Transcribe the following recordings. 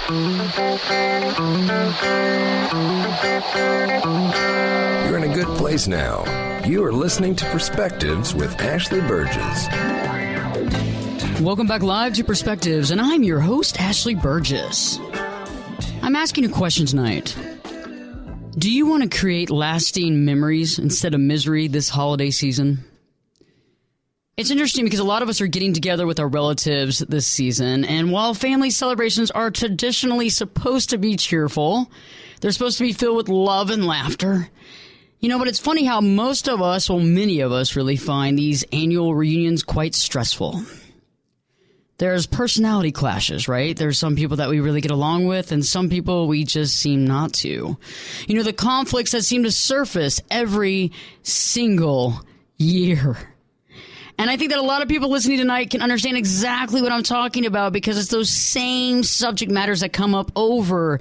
You're in a good place now. You are listening to Perspectives with Ashley Burgess. Welcome back live to Perspectives, and I'm your host, Ashley Burgess. I'm asking a question tonight. Do you want to create lasting memories instead of misery this holiday season? It's interesting because a lot of us are getting together with our relatives this season, and while family celebrations are traditionally supposed to be cheerful, they're supposed to be filled with love and laughter. You know, but it's funny how most of us, well, many of us really find these annual reunions quite stressful. There's personality clashes, right? There's some people that we really get along with and some people we just seem not to. You know, the conflicts that seem to surface every single year. And I think that a lot of people listening tonight can understand exactly what I'm talking about because it's those same subject matters that come up over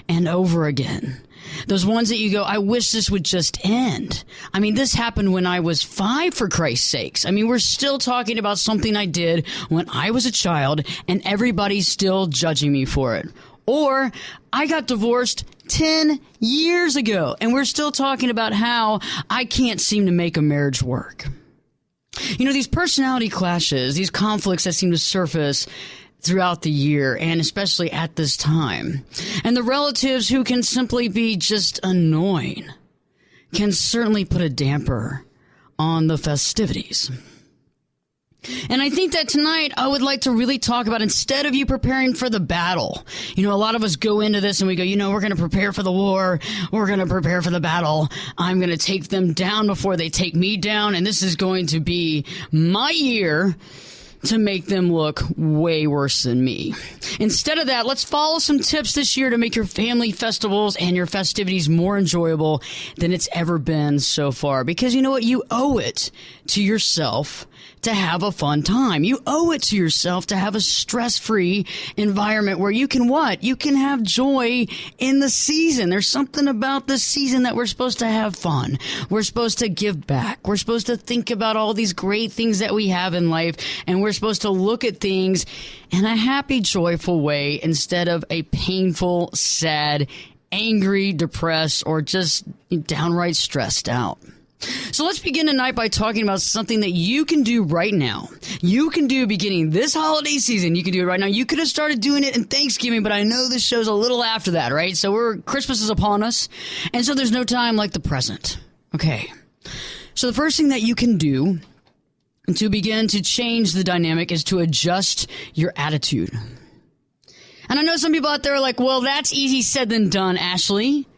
and over again. Those ones that you go, I wish this would just end. I mean, this happened when I was 5, for Christ's sakes. I mean, we're still talking about something I did when I was a child and everybody's still judging me for it. Or I got divorced 10 years ago and we're still talking about how I can't seem to make a marriage work. You know, these personality clashes, these conflicts that seem to surface throughout the year and especially at this time. And the relatives who can simply be just annoying can certainly put a damper on the festivities. And I think that tonight I would like to really talk about, instead of you preparing for the battle, you know, a lot of us go into this and we go, you know, we're going to prepare for the war. We're going to prepare for the battle. I'm going to take them down before they take me down. And this is going to be my year to make them look way worse than me. Instead of that, let's follow some tips this year to make your family festivals and your festivities more enjoyable than it's ever been so far. Because you know what? You owe it to yourself to have a fun time. You owe it to yourself to have a stress-free environment where you can what? You can have joy in the season. There's something about this season that we're supposed to have fun. We're supposed to give back. We're supposed to think about all these great things that we have in life, and we're supposed to look at things in a happy, joyful way instead of a painful, sad, angry, depressed, or just downright stressed out. So let's begin tonight by talking about something that you can do right now. You can do beginning this holiday season. You can do it right now. You could have started doing it in Thanksgiving, but I know this show's a little after that, right? So Christmas is upon us, and so there's no time like the present. Okay. So the first thing that you can do to begin to change the dynamic is to adjust your attitude. And I know some people out there are like, well, that's easy said than done, Ashley.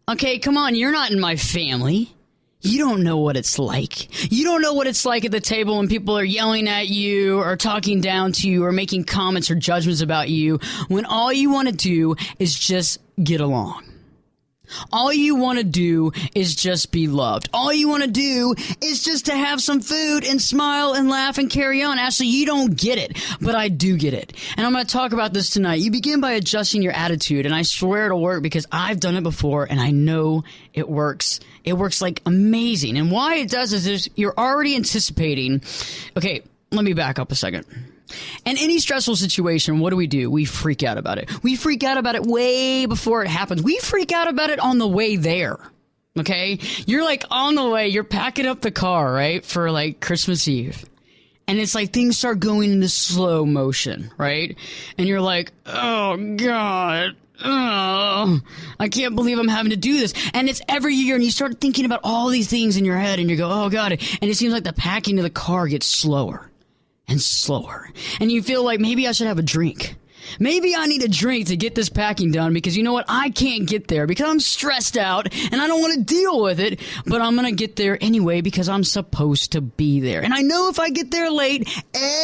Okay, come on, you're not in my family. You don't know what it's like. You don't know what it's like at the table when people are yelling at you or talking down to you or making comments or judgments about you when all you want to do is just get along. All you want to do is just be loved. All you want to do is just to have some food and smile and laugh and carry on. Ashley, you don't get it, but I do get it. And I'm going to talk about this tonight. You begin by adjusting your attitude, and I swear it'll work because I've done it before, and I know it works. It works like amazing. And why it does is you're already anticipating. Okay, let me back up a second. In any stressful situation, what do? We freak out about it. We freak out about it way before it happens. We freak out about it on the way there. Okay? You're like on the way, you're packing up the car, right? For like Christmas Eve. And it's like things start going into slow motion, right? And you're like, oh God. Oh, I can't believe I'm having to do this. And it's every year, and you start thinking about all these things in your head, and you go, oh God. And it seems like the packing of the car gets slower and slower. And you feel like maybe I should have a drink. Maybe I need a drink to get this packing done because you know what? I can't get there because I'm stressed out and I don't want to deal with it, but I'm going to get there anyway because I'm supposed to be there. And I know if I get there late,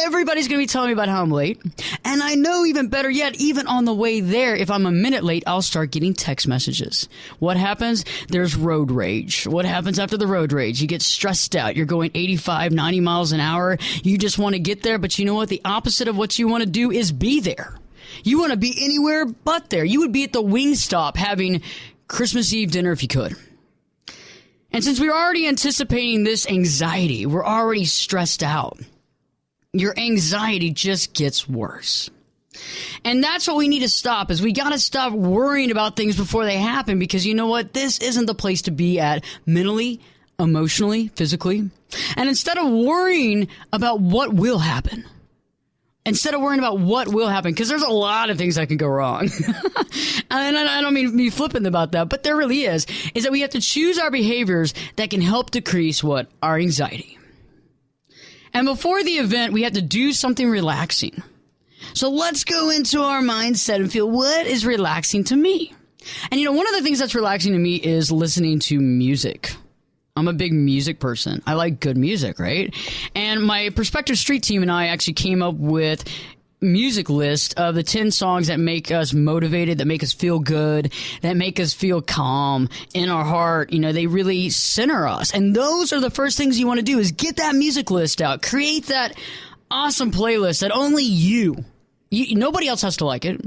everybody's going to be telling me about how I'm late. And I know even better yet, even on the way there, if I'm a minute late, I'll start getting text messages. What happens? There's road rage. What happens after the road rage? You get stressed out. You're going 85, 90 miles an hour. You just want to get there, but you know what? The opposite of what you want to do is be there. You want to be anywhere but there. You would be at the Wingstop having Christmas Eve dinner if you could. And since we're already anticipating this anxiety, we're already stressed out, your anxiety just gets worse. And that's what we need to stop, is we got to stop worrying about things before they happen, because you know what? This isn't the place to be at mentally, emotionally, physically. And instead of worrying about what will happen, because there's a lot of things that can go wrong. And I don't mean to be flippant about that, but there really is that we have to choose our behaviors that can help decrease what? Our anxiety. And before the event, we have to do something relaxing. So let's go into our mindset and feel, what is relaxing to me? And one of the things that's relaxing to me is listening to music. I'm a big music person. I like good music, right? And my Perspective Street team and I actually came up with music list of the 10 songs that make us motivated, that make us feel good, that make us feel calm in our heart. They really center us. And those are the first things you want to do, is get that music list out. Create that awesome playlist that only nobody else has to like it.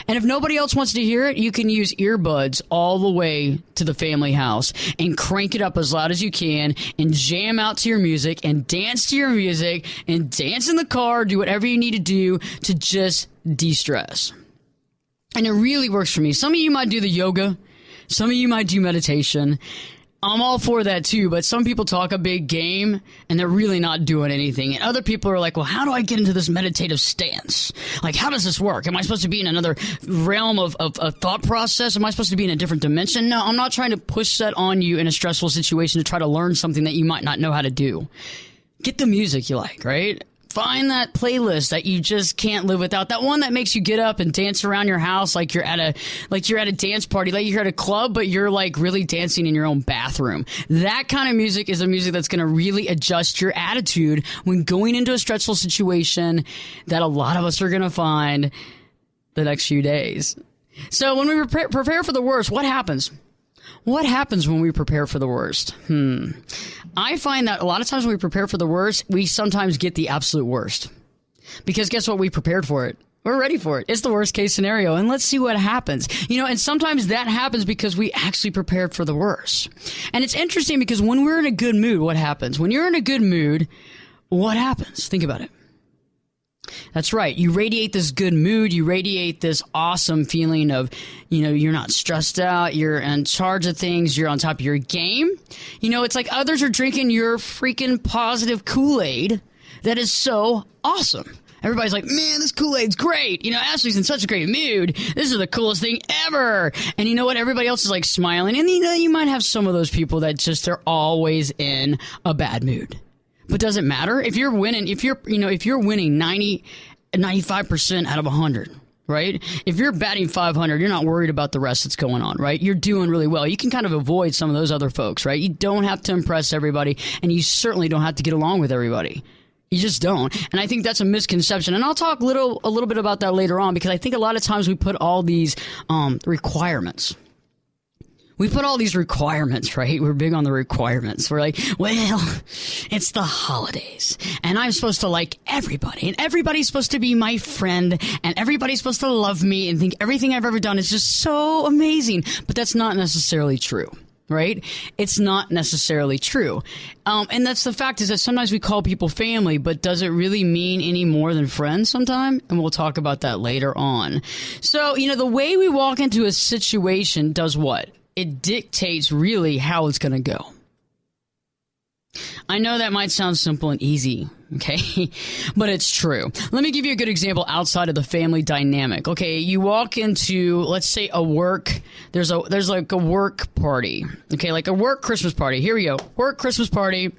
And if nobody else wants to hear it, you can use earbuds all the way to the family house and crank it up as loud as you can and jam out to your music and dance to your music and dance in the car, do whatever you need to do to just de-stress. And it really works for me. Some of you might do the yoga. Some of you might do meditation. I'm all for that too, but some people talk a big game and they're really not doing anything. And other people are like, well, how do I get into this meditative stance? Like, how does this work? Am I supposed to be in another realm of thought process? Am I supposed to be in a different dimension? No, I'm not trying to push that on you in a stressful situation to try to learn something that you might not know how to do. Get the music you like, right? Find that playlist that you just can't live without. That one that makes you get up and dance around your house like you're at a dance party, like you're at a club, but you're like really dancing in your own bathroom. That kind of music is a music that's going to really adjust your attitude when going into a stressful situation that a lot of us are going to find the next few days. So when we prepare for the worst, what happens? What happens when we prepare for the worst? I find that a lot of times when we prepare for the worst, we sometimes get the absolute worst. Because guess what? We prepared for it. We're ready for it. It's the worst case scenario. And let's see what happens. And sometimes that happens because we actually prepared for the worst. And it's interesting because when we're in a good mood, what happens? When you're in a good mood, what happens? Think about it. That's right. You radiate this good mood. You radiate this awesome feeling of, you're not stressed out. You're in charge of things. You're on top of your game. It's like others are drinking your freaking positive Kool-Aid that is so awesome. Everybody's like, man, this Kool-Aid's great. Ashley's in such a great mood. This is the coolest thing ever. And you know what? Everybody else is like smiling. And you might have some of those people that just, they're always in a bad mood. But does it matter? If you're winning, if you're winning 95% out of 100, right? If you're batting 500, you're not worried about the rest that's going on, right? You're doing really well. You can kind of avoid some of those other folks, right? You don't have to impress everybody, and you certainly don't have to get along with everybody. You just don't. And I think that's a misconception. And I'll talk a little bit about that later on, because I think a lot of times we put all these requirements. We put all these requirements, right? We're big on the requirements. We're like, well, it's the holidays and I'm supposed to like everybody and everybody's supposed to be my friend and everybody's supposed to love me and think everything I've ever done is just so amazing. But that's not necessarily true, right? It's not necessarily true. And that's the fact, is that sometimes we call people family, but does it really mean any more than friends sometimes? And we'll talk about that later on. So, the way we walk into a situation does what? It dictates really how it's going to go. I know that might sound simple and easy, okay? But it's true. Let me give you a good example outside of the family dynamic. Okay, you walk into, let's say, a work, there's like a work party. Okay, like a work Christmas party. Here we go. Work Christmas party.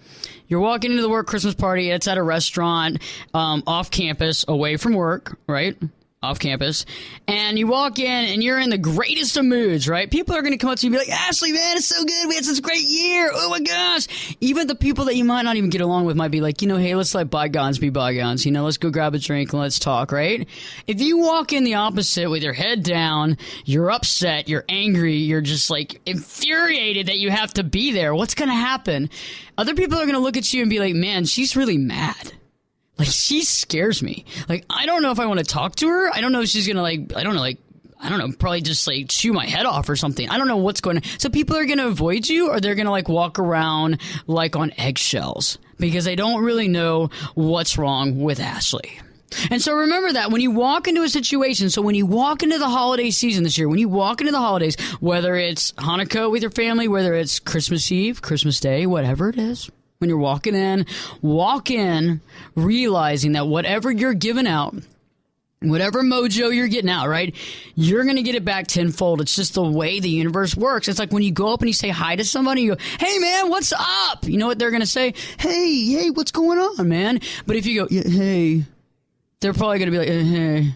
You're walking into the work Christmas party. It's at a restaurant off campus, away from work, right? Off campus, and you walk in and you're in the greatest of moods, right? People are going to come up to you and be like, Ashley, man, it's so good. We had such a great year. Oh my gosh. Even the people that you might not even get along with might be like, hey, let's let bygones be bygones. Let's go grab a drink and let's talk, right? If you walk in the opposite with your head down, you're upset, you're angry, you're just like infuriated that you have to be there, what's going to happen? Other people are going to look at you and be like, man, she's really mad. Like, she scares me. Like, I don't know if I want to talk to her. I don't know if she's going to, probably just, chew my head off or something. I don't know what's going on. So people are going to avoid you, or they're going to, walk around, on eggshells, because they don't really know what's wrong with Ashley. And so remember that when you walk into a situation, so when you walk into the holiday season this year, when you walk into the holidays, whether it's Hanukkah with your family, whether it's Christmas Eve, Christmas Day, whatever it is, when you're walk in realizing that whatever you're giving out, whatever mojo you're getting out, right, you're going to get it back tenfold. It's just the way the universe works. It's like when you go up and you say hi to somebody, you go, hey, man, what's up? You know what they're going to say? Hey, what's going on, man? But if you go, yeah, hey, they're probably going to be like, hey.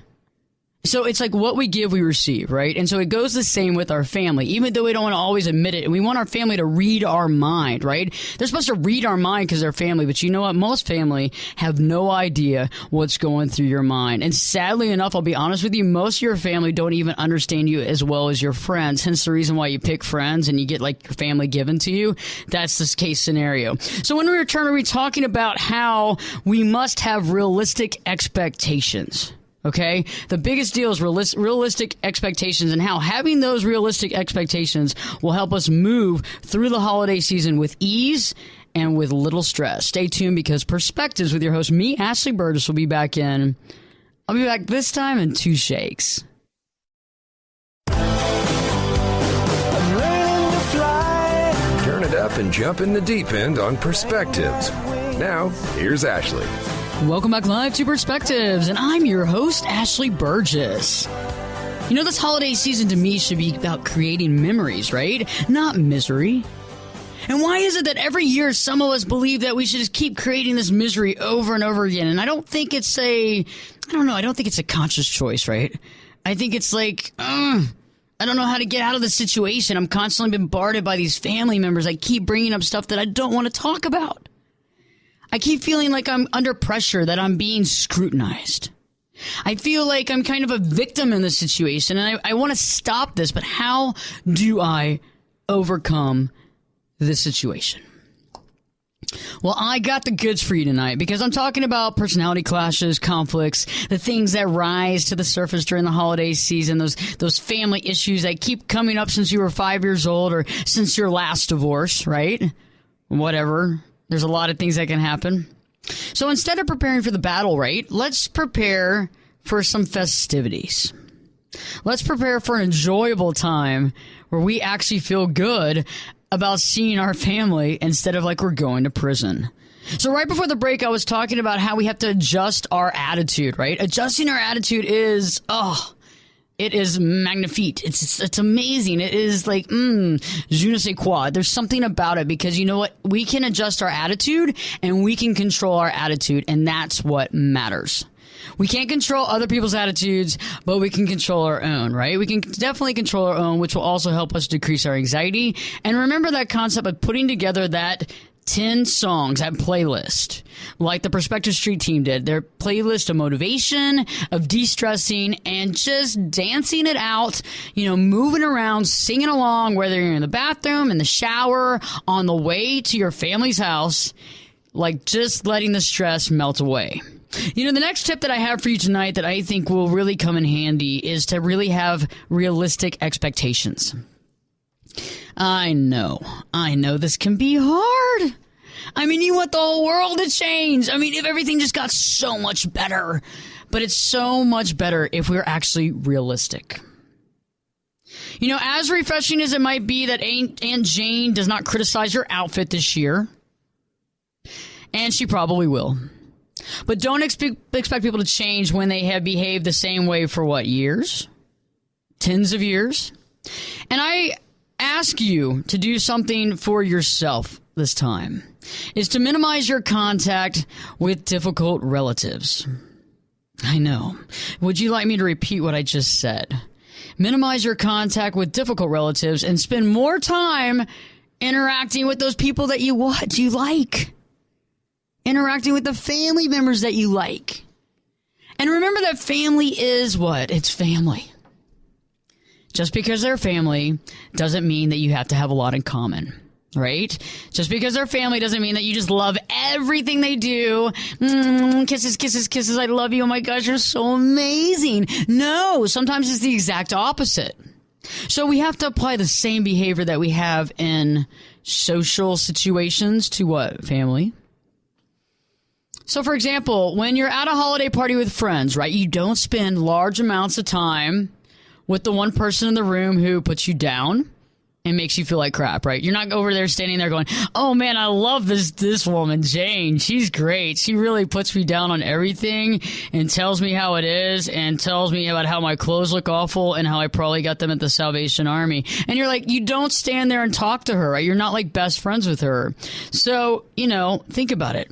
So it's like what we give, we receive, right? And so it goes the same with our family, even though we don't want to always admit it. And we want our family to read our mind, right? They're supposed to read our mind because they're family. But you know what? Most family have no idea what's going through your mind. And sadly enough, I'll be honest with you, most of your family don't even understand you as well as your friends. Hence the reason why you pick friends and you get like your family given to you. That's this case scenario. So when we return, we'll be talking about how we must have realistic expectations. Okay, the biggest deal is realistic expectations, and how having those realistic expectations will help us move through the holiday season with ease and with little stress. Stay tuned, because Perspectives with your host, me, Ashley Burgess, will be back in. I'll be back this time in 2 shakes. Turn it up and jump in the deep end on Perspectives. Now, here's Ashley. Welcome back live to Perspectives, and I'm your host, Ashley Burgess. You know, this holiday season to me should be about creating memories, right? Not misery. And why is it that every year some of us believe that we should just keep creating this misery over and over again? And I don't think it's a conscious choice, right? I think it's like, I don't know how to get out of the situation. I'm constantly bombarded by these family members. I keep bringing up stuff that I don't want to talk about. I keep feeling like I'm under pressure, that I'm being scrutinized. I feel like I'm kind of a victim in this situation, and I want to stop this, but how do I overcome this situation? Well, I got the goods for you tonight, because I'm talking about personality clashes, conflicts, the things that rise to the surface during the holiday season, those family issues that keep coming up since you were 5 years old or since your last divorce, right? Whatever. There's a lot of things that can happen. So instead of preparing for the battle, right, let's prepare for some festivities. Let's prepare for an enjoyable time where we actually feel good about seeing our family instead of like we're going to prison. So right before the break, I was talking about how we have to adjust our attitude, right? Adjusting our attitude is, it is magnifique. It's amazing. It is like, je ne sais quoi. There's something about it, because you know what? We can adjust our attitude and we can control our attitude, and that's what matters. We can't control other people's attitudes, but we can control our own, right? We can definitely control our own, which will also help us decrease our anxiety. And remember that concept of putting together that 10 songs, that playlist, like the Perspective Street team did. Their playlist of motivation, of de-stressing, and just dancing it out, moving around, singing along, whether you're in the bathroom, in the shower, on the way to your family's house, like just letting the stress melt away. The next tip that I have for you tonight that I think will really come in handy is to really have realistic expectations. I know this can be hard. I mean, you want the whole world to change. I mean, if everything just got so much better. But it's so much better if we're actually realistic. As refreshing as it might be that Aunt Jane does not criticize your outfit this year, and she probably will. But don't expect people to change when they have behaved the same way for years? Tens of years? And I ask you to do something for yourself this time, is to minimize your contact with difficult relatives. I know. Would you like me to repeat what I just said? Minimize your contact with difficult relatives and spend more time interacting with those people that you like. Interacting with the family members that you like. And remember that family is what? It's family. Just because they're family doesn't mean that you have to have a lot in common, right? Just because they're family doesn't mean that you just love everything they do. Kisses, kisses, kisses. I love you. Oh my gosh, you're so amazing. No, sometimes it's the exact opposite. So we have to apply the same behavior that we have in social situations to what? Family. So, for example, when you're at a holiday party with friends, right, you don't spend large amounts of time with the one person in the room who puts you down and makes you feel like crap, right? You're not over there standing there going, oh man, I love this woman, Jane. She's great. She really puts me down on everything and tells me how it is and tells me about how my clothes look awful and how I probably got them at the Salvation Army. And you're like, you don't stand there and talk to her, right? You're not like best friends with her. So, think about it.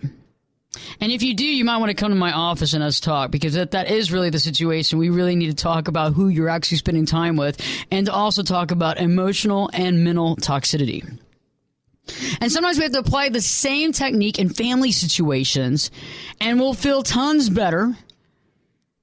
And if you do, you might want to come to my office and us talk, because that is really the situation. We really need to talk about who you're actually spending time with, and to also talk about emotional and mental toxicity. And sometimes we have to apply the same technique in family situations, and we'll feel tons better,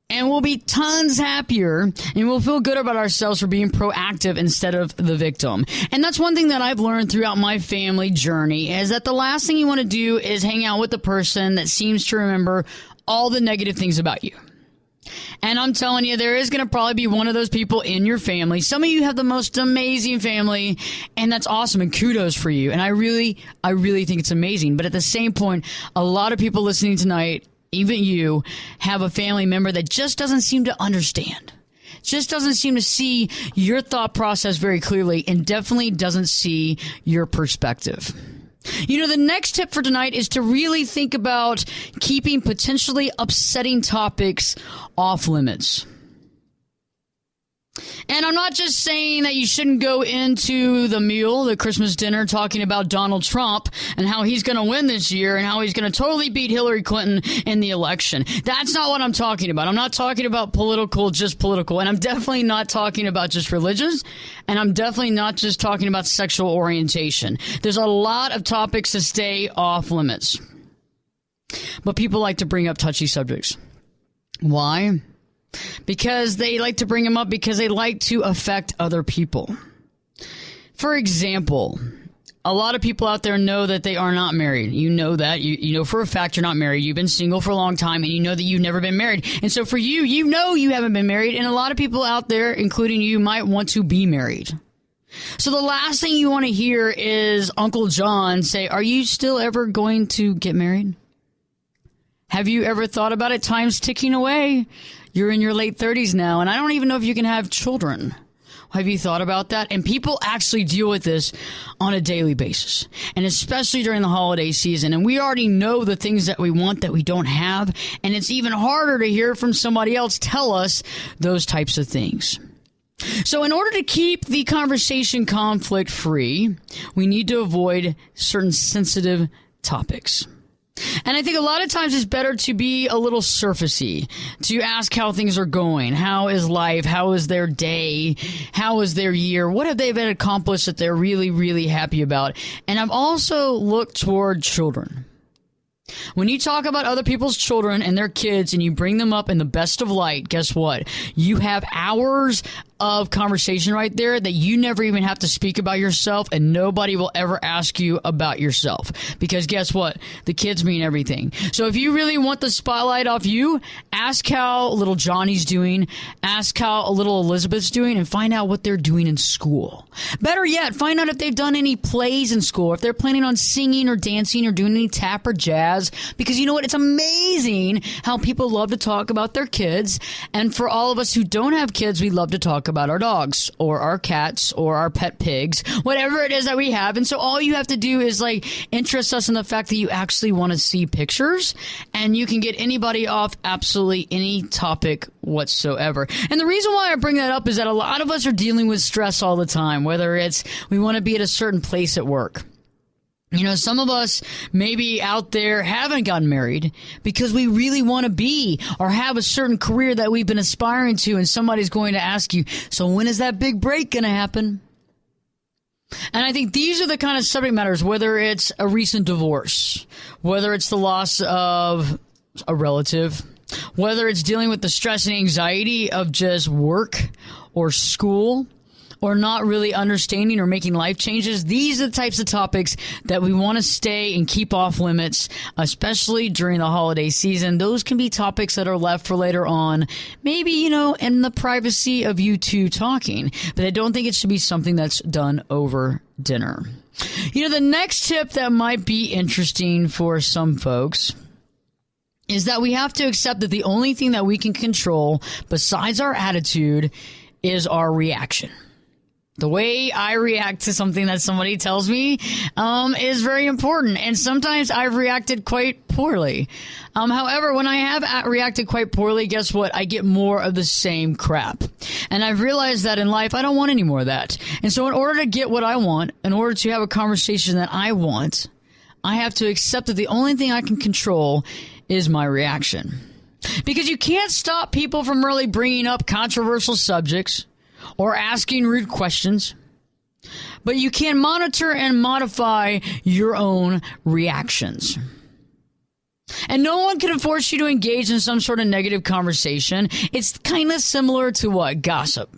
and we'll be tons happier, and we'll feel good about ourselves for being proactive instead of the victim. And that's one thing that I've learned throughout my family journey, is that the last thing you want to do is hang out with the person that seems to remember all the negative things about you. And I'm telling you, there is going to probably be one of those people in your family. Some of you have the most amazing family, and that's awesome, and kudos for you. And I really think it's amazing. But at the same point, a lot of people listening tonight, even you, have a family member that just doesn't seem to understand, just doesn't seem to see your thought process very clearly, and definitely doesn't see your perspective. The next tip for tonight is to really think about keeping potentially upsetting topics off limits. And I'm not just saying that you shouldn't go into the Christmas dinner, talking about Donald Trump and how he's going to win this year and how he's going to totally beat Hillary Clinton in the election. That's not what I'm talking about. I'm not talking about just political. And I'm definitely not talking about just religious. And I'm definitely not just talking about sexual orientation. There's a lot of topics to stay off limits. But people like to bring up touchy subjects. Why? Because they like to bring them up because they like to affect other people. For example, a lot of people out there know that they are not married. You know that. You know for a fact you're not married. You've been single for a long time, and you know that you've never been married. And so for you, you know you haven't been married, and a lot of people out there, including you, might want to be married. So the last thing you want to hear is Uncle John say, are you still ever going to get married? Have you ever thought about it? Time's ticking away. You're in your late 30s now, and I don't even know if you can have children. Have you thought about that? And people actually deal with this on a daily basis, and especially during the holiday season. And we already know the things that we want that we don't have, and it's even harder to hear from somebody else tell us those types of things. So in order to keep the conversation conflict free, we need to avoid certain sensitive topics. And I think a lot of times it's better to be a little surfacey, to ask how things are going. How is life? How is their day? How is their year? What have they been accomplished that they're really, really happy about? And I've also looked toward children. When you talk about other people's children and their kids and you bring them up in the best of light, guess what? You have hours of conversation right there that you never even have to speak about yourself, and nobody will ever ask you about yourself, because guess what? The kids mean everything. So if you really want the spotlight off you, ask how little Johnny's doing, ask how little Elizabeth's doing, and find out what they're doing in school. Better yet, find out if they've done any plays in school, if they're planning on singing or dancing or doing any tap or jazz, because you know what? It's amazing how people love to talk about their kids. And for all of us who don't have kids, we love to talk about our dogs or our cats or our pet pigs, whatever it is that we have. And so all you have to do is interest us in the fact that you actually want to see pictures, and you can get anybody off absolutely any topic whatsoever. And the reason why I bring that up is that a lot of us are dealing with stress all the time, whether it's we want to be at a certain place at work. Some of us maybe out there haven't gotten married because we really want to be or have a certain career that we've been aspiring to, and somebody's going to ask you, so when is that big break going to happen? And I think these are the kind of subject matters, whether it's a recent divorce, whether it's the loss of a relative, whether it's dealing with the stress and anxiety of just work or school, or not really understanding or making life changes. These are the types of topics that we want to stay and keep off limits, especially during the holiday season. Those can be topics that are left for later on, maybe, in the privacy of you two talking. But I don't think it should be something that's done over dinner. The next tip that might be interesting for some folks is that we have to accept that the only thing that we can control besides our attitude is our reaction. The way I react to something that somebody tells me is very important. And sometimes I've reacted quite poorly. However, when I have reacted quite poorly, guess what? I get more of the same crap. And I've realized that in life, I don't want any more of that. And so in order to get what I want, in order to have a conversation that I want, I have to accept that the only thing I can control is my reaction. Because you can't stop people from really bringing up controversial subjects or asking rude questions, but you can monitor and modify your own reactions. And no one can force you to engage in some sort of negative conversation. It's kind of similar to what? Gossip.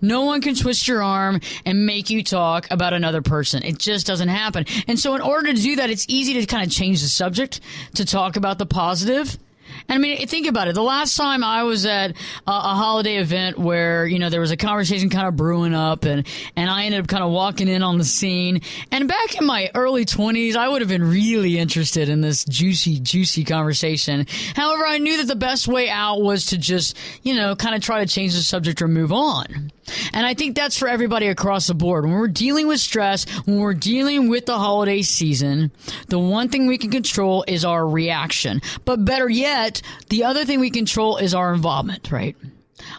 No one can twist your arm and make you talk about another person. It just doesn't happen. And so in order to do that, it's easy to kind of change the subject, to talk about the positive. And I mean, think about it. The last time I was at a holiday event where, you know, there was a conversation kind of brewing up and I ended up kind of walking in on the scene. And back in my early 20s, I would have been really interested in this juicy conversation. However, I knew that the best way out was to just, you know, kind of try to change the subject or move on. And I think that's for everybody across the board. When we're dealing with stress, when we're dealing with the holiday season, the one thing we can control is our reaction. But better yet, the other thing we control is our involvement, right?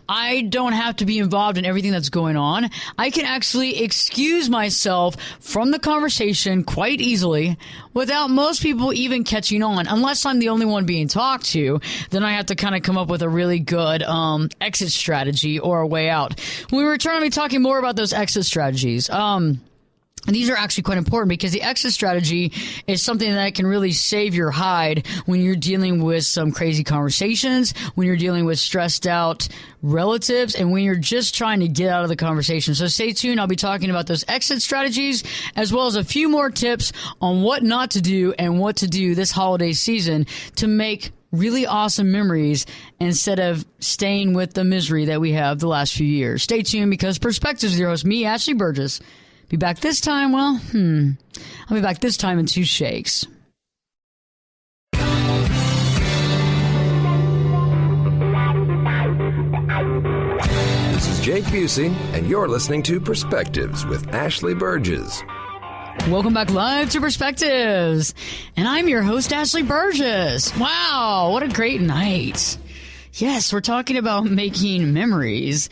I don't have to be involved in everything that's going on. I can actually excuse myself from the conversation quite easily without most people even catching on. Unless I'm the only one being talked to, then I have to kind of come up with a really good exit strategy or a way out. When we return, I'll be talking more about those exit strategies. And these are actually quite important because the exit strategy is something that can really save your hide when you're dealing with some crazy conversations, when you're dealing with stressed out relatives, and when you're just trying to get out of the conversation. So stay tuned. I'll be talking about those exit strategies as well as a few more tips on what not to do and what to do this holiday season to make really awesome memories instead of staying with the misery that we have the last few years. Stay tuned because Perspectives with your host, me, Ashley Burgess. Be back this time? Well, I'll be back this time in 2 shakes. This is Jake Busey, and you're listening to Perspectives with Ashley Burgess. Welcome back live to Perspectives. And I'm your host, Ashley Burgess. Wow, what a great night. Yes, we're talking about making memories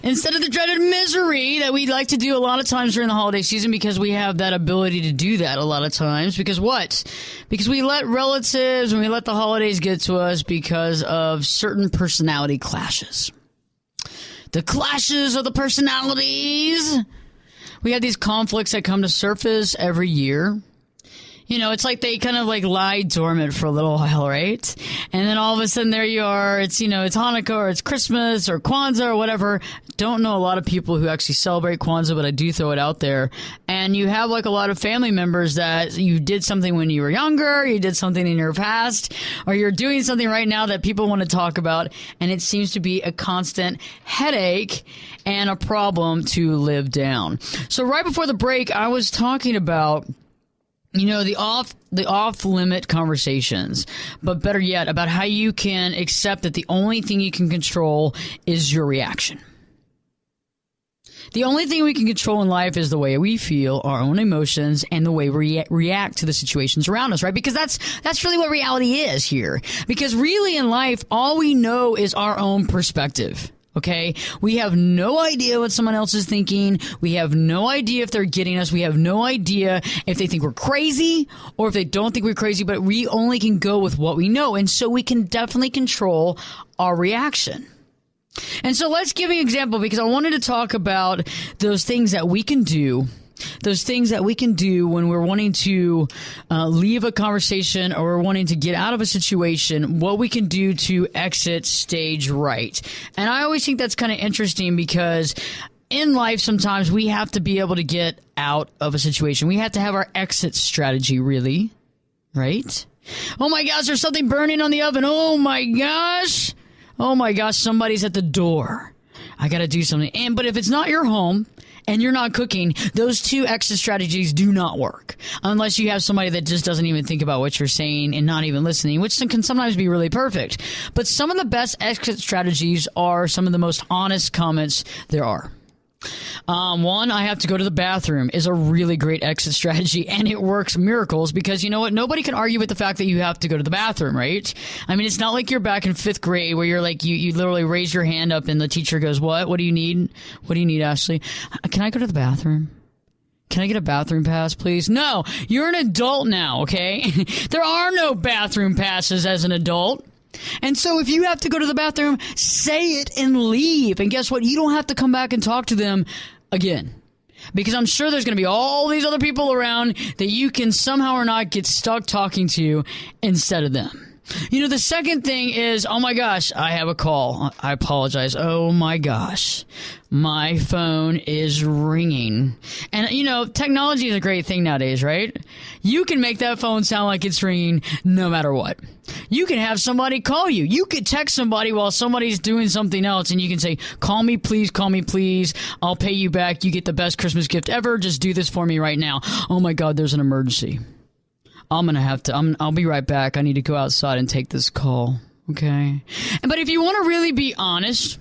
instead of the dreaded misery that we like to do a lot of times during the holiday season because we have that ability to do that a lot of times. Because what? Because we let relatives and we let the holidays get to us because of certain personality clashes. The clashes of the personalities. We have these conflicts that come to surface every year. You know, it's like they kind of like lie dormant for a little while, right? And then all of a sudden there you are. It's, you know, it's Hanukkah or it's Christmas or Kwanzaa or whatever. Don't know a lot of people who actually celebrate Kwanzaa, but I do throw it out there. And you have like a lot of family members that you did something when you were younger, you did something in your past, or you're doing something right now that people want to talk about. And it seems to be a constant headache and a problem to live down. So right before the break, I was talking about, you know, the off-limit conversations, but better yet, about how you can accept that the only thing you can control is your reaction. The only thing we can control in life is the way we feel, our own emotions, and the way we react to the situations around us, right? Because that's really what reality is here. Because really in life, all we know is our own perspective. Okay? We have no idea what someone else is thinking. We have no idea if they're getting us. We have no idea if they think we're crazy or if they don't think we're crazy, but we only can go with what we know. And so we can definitely control our reaction. And so let's give an example because I wanted to talk about those things that we can do. Those things that we can do when we're wanting to leave a conversation or we're wanting to get out of a situation, what we can do to exit stage right. And I always think that's kind of interesting because in life, sometimes we have to be able to get out of a situation. We have to have our exit strategy, really, right? Oh my gosh, there's something burning on the oven. Oh my gosh, somebody's at the door. I got to do something. But if it's not your home, and you're not cooking, those two exit strategies do not work unless you have somebody that just doesn't even think about what you're saying and not even listening, which can sometimes be really perfect. But some of the best exit strategies are some of the most honest comments there are. One, I have to go to the bathroom is a really great exit strategy, and it works miracles because you know what? Nobody can argue with the fact that you have to go to the bathroom, right? I mean, it's not like you're back in 5th grade where you're like, you literally raise your hand up and the teacher goes, what? What do you need? What do you need, Ashley? Can I go to the bathroom? Can I get a bathroom pass, please? No, you're an adult now, okay? There are no bathroom passes as an adult. And so if you have to go to the bathroom, say it and leave. And guess what? You don't have to come back and talk to them again. Because I'm sure there's going to be all these other people around that you can somehow or not get stuck talking to instead of them. You know, the second thing is, oh my gosh, I have a call. I apologize. Oh my gosh, my phone is ringing. And, you know, technology is a great thing nowadays, right? You can make that phone sound like it's ringing no matter what. You can have somebody call you. You could text somebody while somebody's doing something else, and you can say, call me, please. I'll pay you back. You get the best Christmas gift ever. Just do this for me right now. Oh my God, there's an emergency. I'll be right back. I need to go outside and take this call. Okay. But if you want to really be honest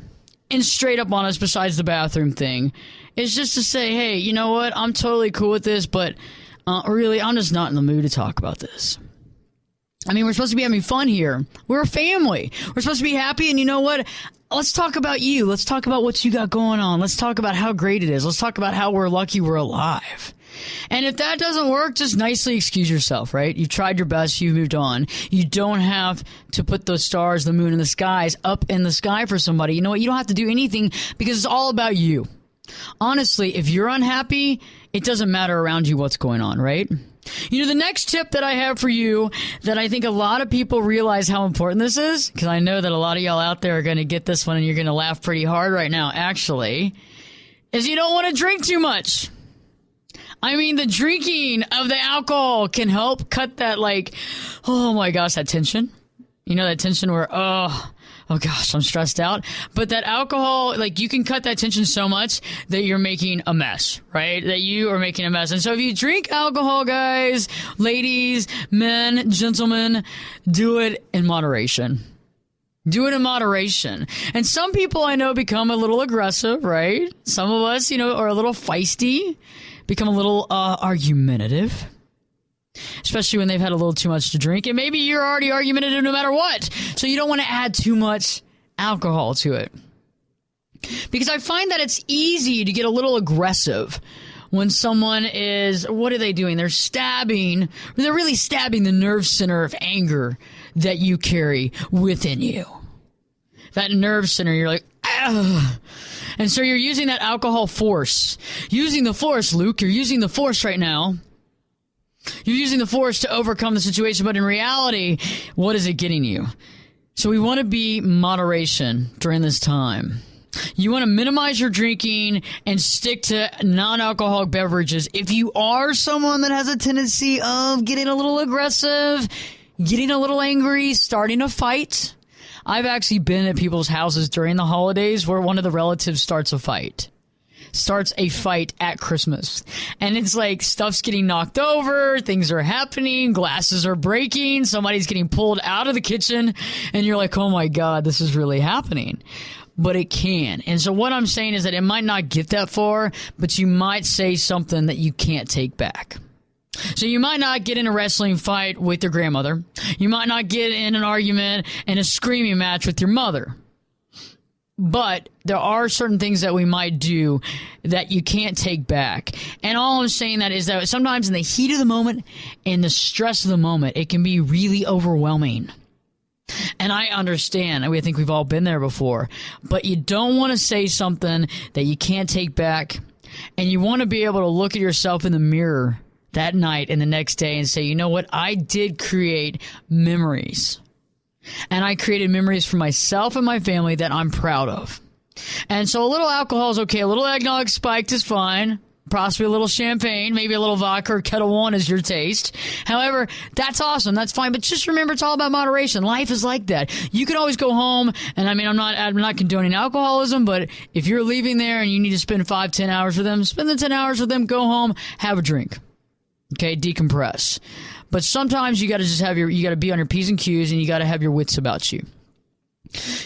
and straight up honest besides the bathroom thing, it's just to say, hey, you know what? I'm totally cool with this, but really, I'm just not in the mood to talk about this. I mean, we're supposed to be having fun here. We're a family. We're supposed to be happy, and you know what? Let's talk about you. Let's talk about what you got going on. Let's talk about how great it is. Let's talk about how we're lucky we're alive. And if that doesn't work, just nicely excuse yourself, right? You've tried your best. You've moved on. You don't have to put those stars, the moon, and the skies up in the sky for somebody. You know what? You don't have to do anything because it's all about you. Honestly, if you're unhappy, it doesn't matter around you what's going on, right? You know, the next tip that I have for you that I think a lot of people realize how important this is, because I know that a lot of y'all out there are going to get this one and you're going to laugh pretty hard right now, actually, is you don't want to drink too much. I mean, the drinking of the alcohol can help cut that, like, oh my gosh, that tension. You know, that tension where, oh gosh, I'm stressed out. But that alcohol, like, you can cut that tension so much that you're making a mess, right? That you are making a mess. And so if you drink alcohol, guys, ladies, men, gentlemen, do it in moderation. Do it in moderation. And some people I know become a little aggressive, right? Some of us, you know, are a little feisty, become a little argumentative. Especially when they've had a little too much to drink. And maybe you're already argumentative no matter what. So you don't want to add too much alcohol to it. Because I find that it's easy to get a little aggressive when someone is, what are they doing? They're really stabbing the nerve center of anger that you carry within you. That nerve center, you're like, ah. And so you're using that alcohol force. Using the force, Luke, you're using the force right now. You're using the force to overcome the situation, but in reality, what is it getting you? So we want to be moderation during this time. You want to minimize your drinking and stick to non-alcoholic beverages. If you are someone that has a tendency of getting a little aggressive, getting a little angry, starting a fight, I've actually been at people's houses during the holidays where one of the relatives starts a fight at Christmas. And it's like stuff's getting knocked over, things are happening, glasses are breaking, somebody's getting pulled out of the kitchen, and you're like, oh my God, this is really happening. But it can. And so what I'm saying is that it might not get that far, but you might say something that you can't take back. So you might not get in a wrestling fight with your grandmother. You might not get in an argument and a screaming match with your mother. But there are certain things that we might do that you can't take back. And all I'm saying that is that sometimes in the heat of the moment, in the stress of the moment, it can be really overwhelming. And I understand. I think we've all been there before. But you don't want to say something that you can't take back. And you want to be able to look at yourself in the mirror that night and the next day and say, you know what? I did create memories. And I created memories for myself and my family that I'm proud of. And so a little alcohol is okay. A little eggnog spiked is fine. possibly a little champagne, maybe a little vodka or Kettle One is your taste. However, that's awesome. That's fine. But just remember, it's all about moderation. Life is like that. You can always go home, and I mean, I'm not condoning alcoholism, but if you're leaving there and you need to spend 5-10 hours with them, spend the 10 hours with them, go home, have a drink. Okay, decompress. But sometimes you got to just you got to be on your P's and Q's, and you got to have your wits about you.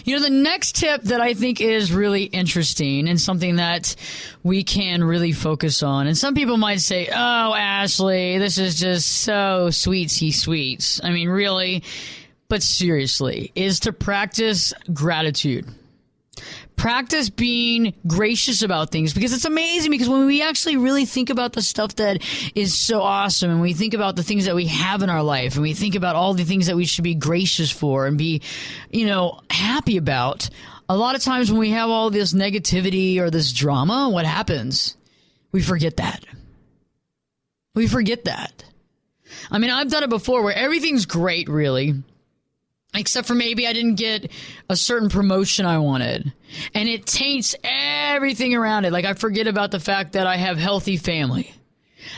You know, the next tip that I think is really interesting and something that we can really focus on, and some people might say, oh, Ashley, this is just so sweetsy sweets. I mean, really, but seriously, is to practice gratitude. Practice being gracious about things, because it's amazing, because when we actually really think about the stuff that is so awesome, and we think about the things that we have in our life, and we think about all the things that we should be gracious for and be, happy about, a lot of times when we have all this negativity or this drama, what happens? We forget that. We forget that. I mean, I've done it before where everything's great, really. Except for maybe I didn't get a certain promotion I wanted. And it taints everything around it. Like, I forget about the fact that I have healthy family.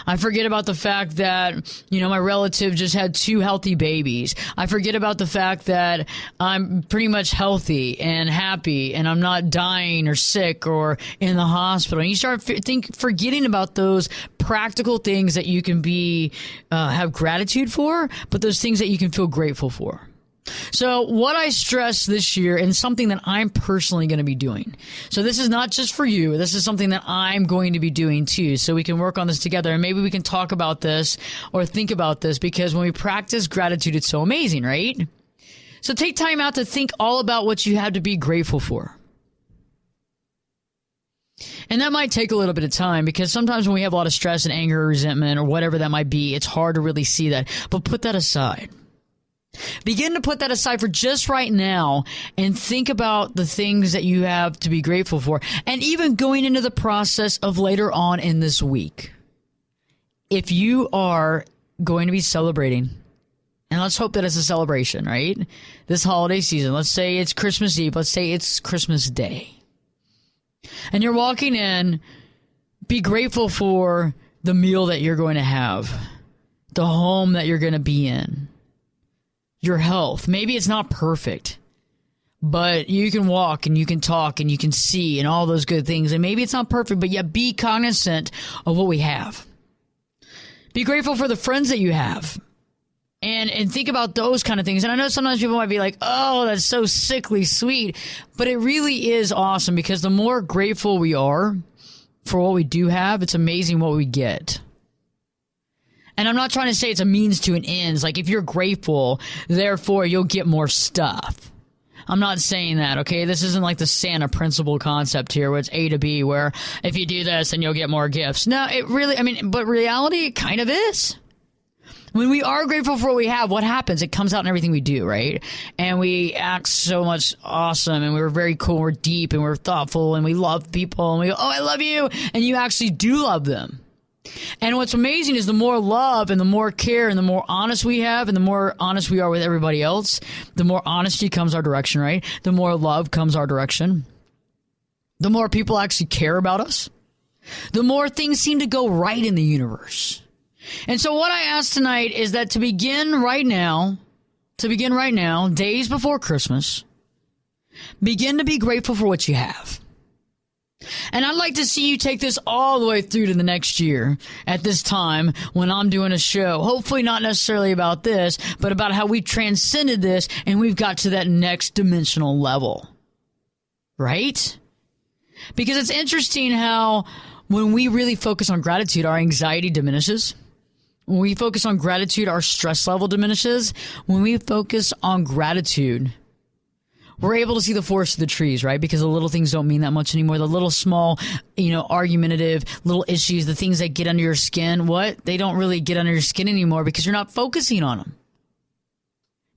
I forget about the fact that, my relative just had 2 healthy babies. I forget about the fact that I'm pretty much healthy and happy and I'm not dying or sick or in the hospital. And you start forgetting about those practical things that you can have gratitude for, but those things that you can feel grateful for. So what I stress this year, and something that I'm personally going to be doing. So this is not just for you. This is something that I'm going to be doing too. So we can work on this together, and maybe we can talk about this or think about this, because when we practice gratitude, it's so amazing, right? So take time out to think all about what you have to be grateful for. And that might take a little bit of time, because sometimes when we have a lot of stress and anger or resentment or whatever that might be, it's hard to really see that. But put that aside. Begin to put that aside for just right now and think about the things that you have to be grateful for. And even going into the process of later on in this week, if you are going to be celebrating, and let's hope that it's a celebration, right? This holiday season, let's say it's Christmas Eve, let's say it's Christmas Day. And you're walking in, be grateful for the meal that you're going to have, the home that you're going to be in. Your health. Maybe it's not perfect, but you can walk and you can talk and you can see and all those good things. And maybe it's not perfect, but yet be cognizant of what we have. Be grateful for the friends that you have. And think about those kind of things. And I know sometimes people might be like, oh, that's so sickly sweet. But it really is awesome, because the more grateful we are for what we do have, it's amazing what we get. And I'm not trying to say it's a means to an end. It's like, if you're grateful, therefore you'll get more stuff. I'm not saying that, okay? This isn't like the Santa principle concept here, where it's A to B, where if you do this, then you'll get more gifts. No, but reality, it kind of is. When we are grateful for what we have, what happens? It comes out in everything we do, right? And we act so much awesome, and we're very cool, we're deep, and we're thoughtful, and we love people, and we go, oh, I love you, and you actually do love them. And what's amazing is the more love and the more care and the more honest we have and the more honest we are with everybody else, the more honesty comes our direction, right? The more love comes our direction. The more people actually care about us. The more things seem to go right in the universe. And so what I ask tonight is that to begin right now, days before Christmas, begin to be grateful for what you have. And I'd like to see you take this all the way through to the next year at this time when I'm doing a show. Hopefully not necessarily about this, but about how we transcended this and we've got to that next dimensional level. Right? Because it's interesting how when we really focus on gratitude, our anxiety diminishes. When we focus on gratitude, our stress level diminishes. When we focus on gratitude, we're able to see the forest of the trees, right? Because the little things don't mean that much anymore. The little small, argumentative little issues, the things that get under your skin, they don't really get under your skin anymore, because you're not focusing on them.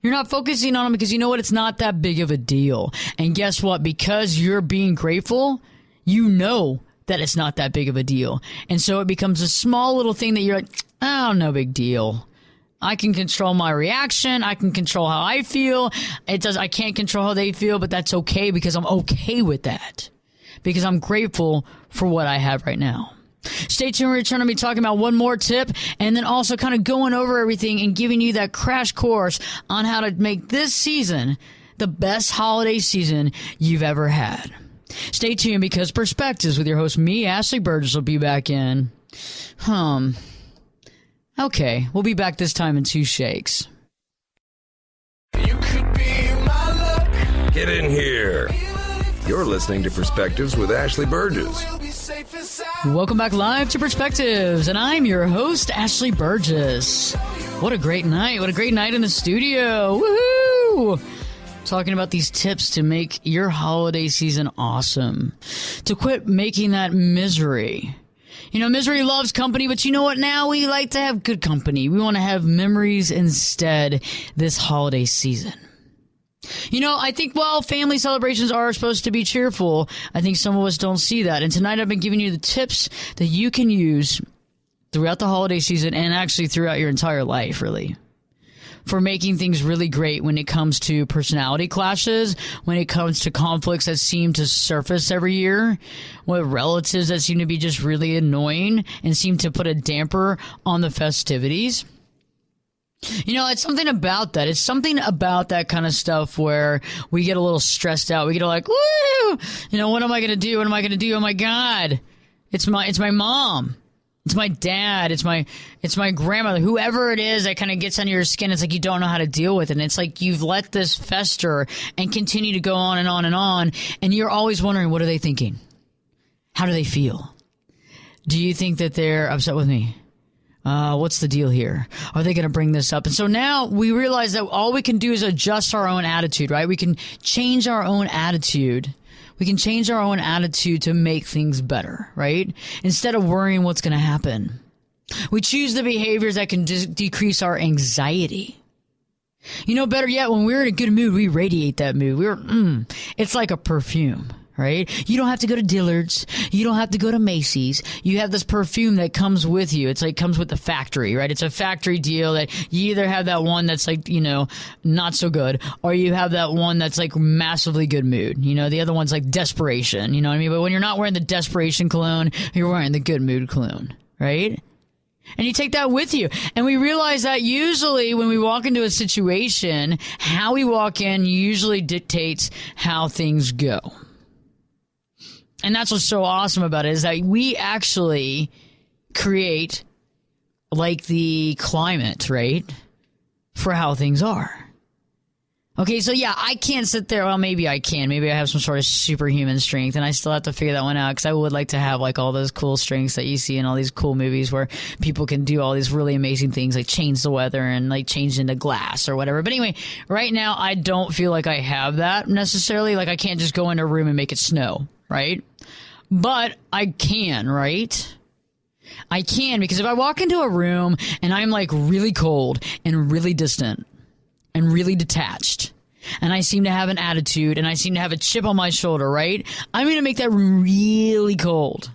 You're not focusing on them because you know what? It's not that big of a deal. And guess what? Because you're being grateful, you know that it's not that big of a deal. And so it becomes a small little thing that you're like, oh, no big deal. I can control my reaction. I can control how I feel. I can't control how they feel, but that's okay, because I'm okay with that, because I'm grateful for what I have right now. Stay tuned. We're going to be talking about one more tip and then also kind of going over everything and giving you that crash course on how to make this season the best holiday season you've ever had. Stay tuned because Perspectives with your host, me, Ashley Burgess, will be back in. Okay, we'll be back this time in 2 shakes. You could be my luck. Get in here. You're listening to Perspectives with Ashley Burgess. Welcome back live to Perspectives, and I'm your host, Ashley Burgess. What a great night. What a great night in the studio. Woohoo! Talking about these tips to make your holiday season awesome. To quit making that misery. You know, misery loves company, but you know what? Now we like to have good company. We want to have memories instead this holiday season. You know, I think while family celebrations are supposed to be cheerful, I think some of us don't see that. And tonight I've been giving you the tips that you can use throughout the holiday season and actually throughout your entire life, really, for making things really great when it comes to personality clashes, when it comes to conflicts that seem to surface every year, with relatives that seem to be just really annoying and seem to put a damper on the festivities. You know, it's something about that. It's something about that kind of stuff where we get a little stressed out. We get like, woo! You know, what am I going to do? What am I going to do? Oh my God. It's my mom. It's my dad. It's my grandmother. Whoever it is that kind of gets under your skin, it's like you don't know how to deal with it. And it's like you've let this fester and continue to go on and on and on. And you're always wondering, what are they thinking? How do they feel? Do you think that they're upset with me? What's the deal here? Are they going to bring this up? And so now we realize that all we can do is adjust our own attitude, right? We can change our own attitude. We can change our own attitude to make things better, right? Instead of worrying what's going to happen. We choose the behaviors that can decrease our anxiety. You know, better yet, when we're in a good mood, we radiate that mood. It's like a perfume. Right? You don't have to go to Dillard's. You don't have to go to Macy's. You have this perfume that comes with you. It's like comes with the factory, right? It's a factory deal that you either have that one that's like, you know, not so good, or you have that one that's like massively good mood. You know, the other one's like desperation. You know what I mean? But when you're not wearing the desperation cologne, you're wearing the good mood cologne, right? And you take that with you. And we realize that usually when we walk into a situation, how we walk in usually dictates how things go. And that's what's so awesome about it, is that we actually create like the climate, right, for how things are. Okay, so yeah, I can't sit there. Well, maybe I can. Maybe I have some sort of superhuman strength, and I still have to figure that one out because I would like to have like all those cool strengths that you see in all these cool movies where people can do all these really amazing things like change the weather and like change into glass or whatever. But anyway, right now I don't feel like I have that necessarily. Like I can't just go into a room and make it snow, right? But I can, right? I can, because if I walk into a room and I'm like really cold and really distant and really detached, and I seem to have an attitude and I seem to have a chip on my shoulder, right? I'm going to make that room really cold.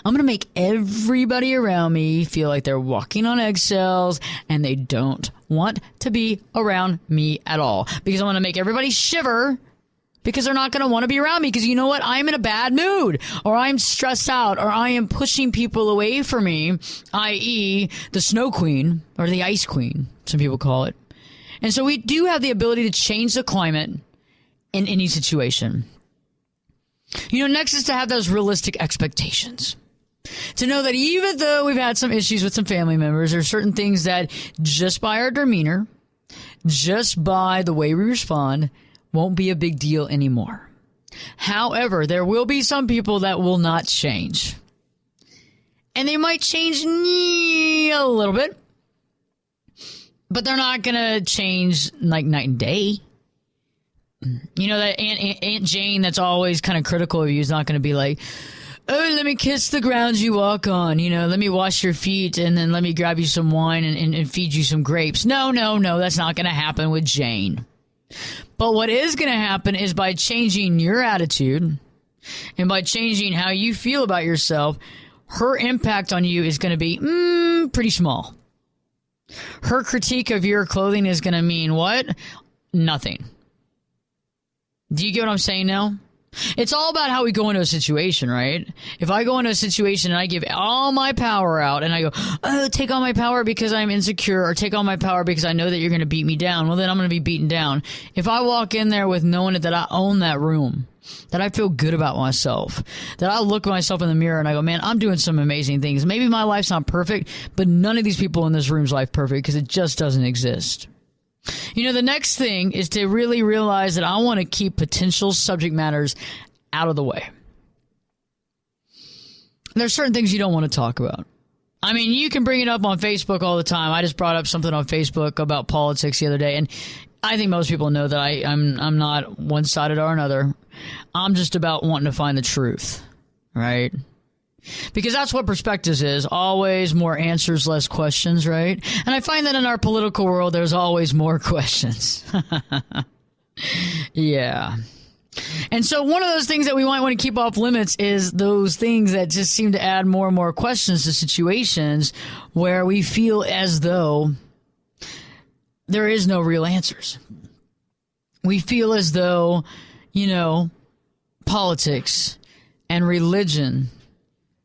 I'm going to make everybody around me feel like they're walking on eggshells and they don't want to be around me at all. Because I want to make everybody shiver because they're not going to want to be around me because you know what? I'm in a bad mood, or I'm stressed out, or I am pushing people away from me, i.e. the snow queen or the ice queen, some people call it. And so we do have the ability to change the climate in any situation. You know, next is to have those realistic expectations. To know that even though we've had some issues with some family members, there are certain things that just by our demeanor, just by the way we respond, won't be a big deal anymore. However, there will be some people that will not change. And they might change a little bit, but they're not going to change like night and day. You know, that Aunt Jane that's always kind of critical of you is not going to be like, oh, let me kiss the ground you walk on. You know, let me wash your feet and then let me grab you some wine and feed you some grapes. No, that's not going to happen with Jane. But what is going to happen is by changing your attitude and by changing how you feel about yourself, her impact on you is going to be pretty small. Her critique of your clothing is going to mean what? Nothing. Do you get what I'm saying now? It's all about how we go into a situation, right? If I go into a situation and I give all my power out and I go, oh, take all my power because I'm insecure, or take all my power because I know that you're going to beat me down, well, then I'm going to be beaten down. If I walk in there with knowing that I own that room, that I feel good about myself, that I look at myself in the mirror and I go, man, I'm doing some amazing things. Maybe my life's not perfect, but none of these people in this room's life perfect because it just doesn't exist. You know, the next thing is to really realize that I want to keep potential subject matters out of the way. There's certain things you don't want to talk about. I mean, you can bring it up on Facebook all the time. I just brought up something on Facebook about politics the other day, and I think most people know that I'm not one-sided or another. I'm just about wanting to find the truth, right? Because that's what Perspectives is. Always more answers, less questions, right? And I find that in our political world, there's always more questions. Yeah. And so one of those things that we might want to keep off limits is those things that just seem to add more and more questions to situations where we feel as though there is no real answers. We feel as though, you know, politics and religion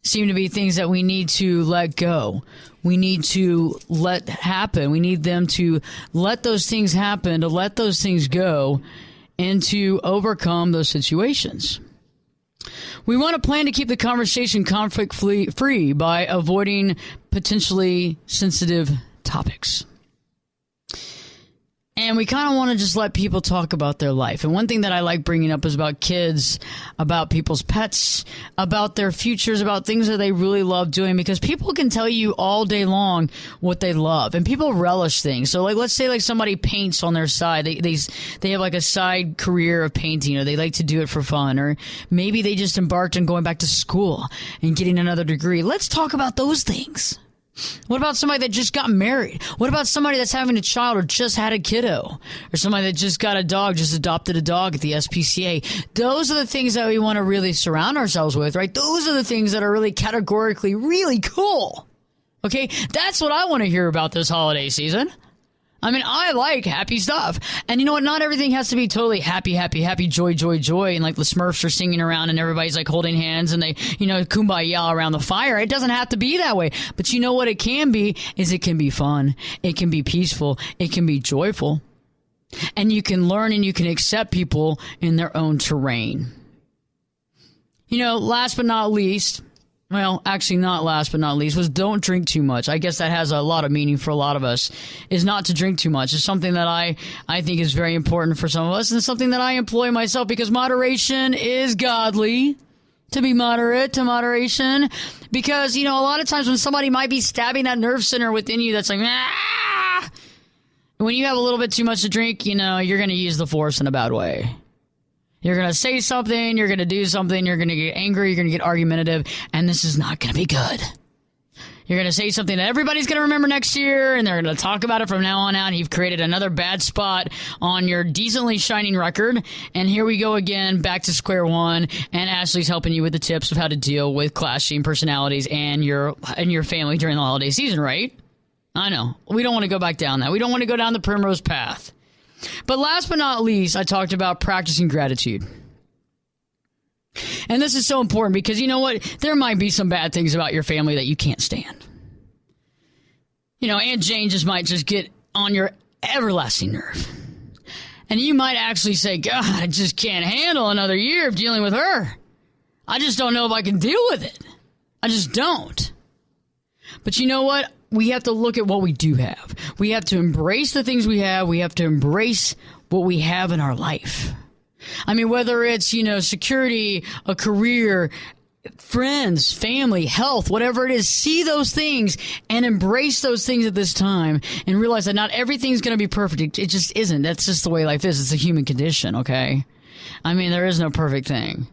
seem to be things that we need to let go. We need to let happen. We need them to let those things happen, to let those things go, and to overcome those situations. We want to plan to keep the conversation conflict-free by avoiding potentially sensitive topics. And we kind of want to just let people talk about their life. And one thing that I like bringing up is about kids, about people's pets, about their futures, about things that they really love doing, because people can tell you all day long what they love, and people relish things. So like, let's say like somebody paints on their side. They have like a side career of painting, or they like to do it for fun, or maybe they just embarked on going back to school and getting another degree. Let's talk about those things. What about somebody that just got married? What about somebody that's having a child or just had a kiddo? Or somebody that just got a dog, just adopted a dog at the SPCA? Those are the things that we want to really surround ourselves with, right? Those are the things that are really categorically really cool. Okay? That's what I want to hear about this holiday season. I mean, I like happy stuff. And you know what? Not everything has to be totally happy, happy, happy, joy, joy, joy. And like the Smurfs are singing around and everybody's like holding hands and they, you know, kumbaya around the fire. It doesn't have to be that way. But you know what it can be is it can be fun. It can be peaceful. It can be joyful. And you can learn and you can accept people in their own terrain. You know, last but not least, well, actually not last but not least, was don't drink too much. I guess that has a lot of meaning for a lot of us, is not to drink too much. It's something that I think is very important for some of us, and it's something that I employ myself because moderation is godly. To be moderate, to moderation. Because, you know, a lot of times when somebody might be stabbing that nerve center within you that's like, ah! When you have a little bit too much to drink, you know, you're going to use the force in a bad way. You're going to say something, you're going to do something, you're going to get angry, you're going to get argumentative, and this is not going to be good. You're going to say something that everybody's going to remember next year, and they're going to talk about it from now on out, and you've created another bad spot on your decently shining record. And here we go again, back to square one, and Ashley's helping you with the tips of how to deal with clashing personalities and your family during the holiday season, right? I know. We don't want to go back down that. We don't want to go down the primrose path. But last but not least, I talked about practicing gratitude. And this is so important because you know what? There might be some bad things about your family that you can't stand. You know, Aunt Jane might get on your everlasting nerve. And you might actually say, God, I just can't handle another year of dealing with her. I just don't know if I can deal with it. I just don't. But you know what? We have to look at what we do have. We have to embrace the things we have. We have to embrace what we have in our life. I mean, whether it's, you know, security, a career, friends, family, health, whatever it is, see those things and embrace those things at this time and realize that not everything's going to be perfect. It just isn't. That's just the way life is. It's a human condition, okay? I mean, there is no perfect thing.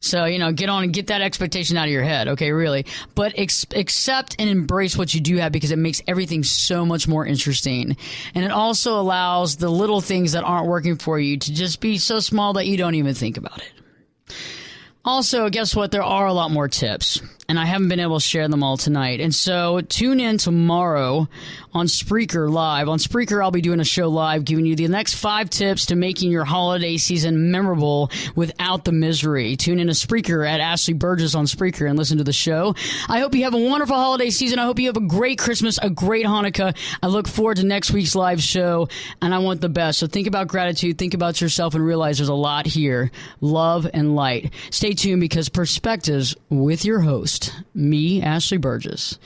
So, you know, get on and get that expectation out of your head, okay, really. But accept and embrace what you do have because it makes everything so much more interesting. And it also allows the little things that aren't working for you to just be so small that you don't even think about it. Also, guess what? There are a lot more tips, and I haven't been able to share them all tonight. And so tune in tomorrow on Spreaker Live. On Spreaker, I'll be doing a show live giving you the next 5 tips to making your holiday season memorable without the misery. Tune in to Spreaker at Ashley Burgess on Spreaker and listen to the show. I hope you have a wonderful holiday season. I hope you have a great Christmas, a great Hanukkah. I look forward to next week's live show, and I want the best. So think about gratitude, think about yourself, and realize there's a lot here. Love and light. Stay tuned because Perspectives with your host, me, Ashley Burgess.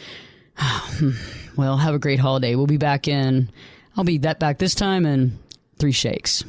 Well, have a great holiday. I'll be back this time in 3 shakes.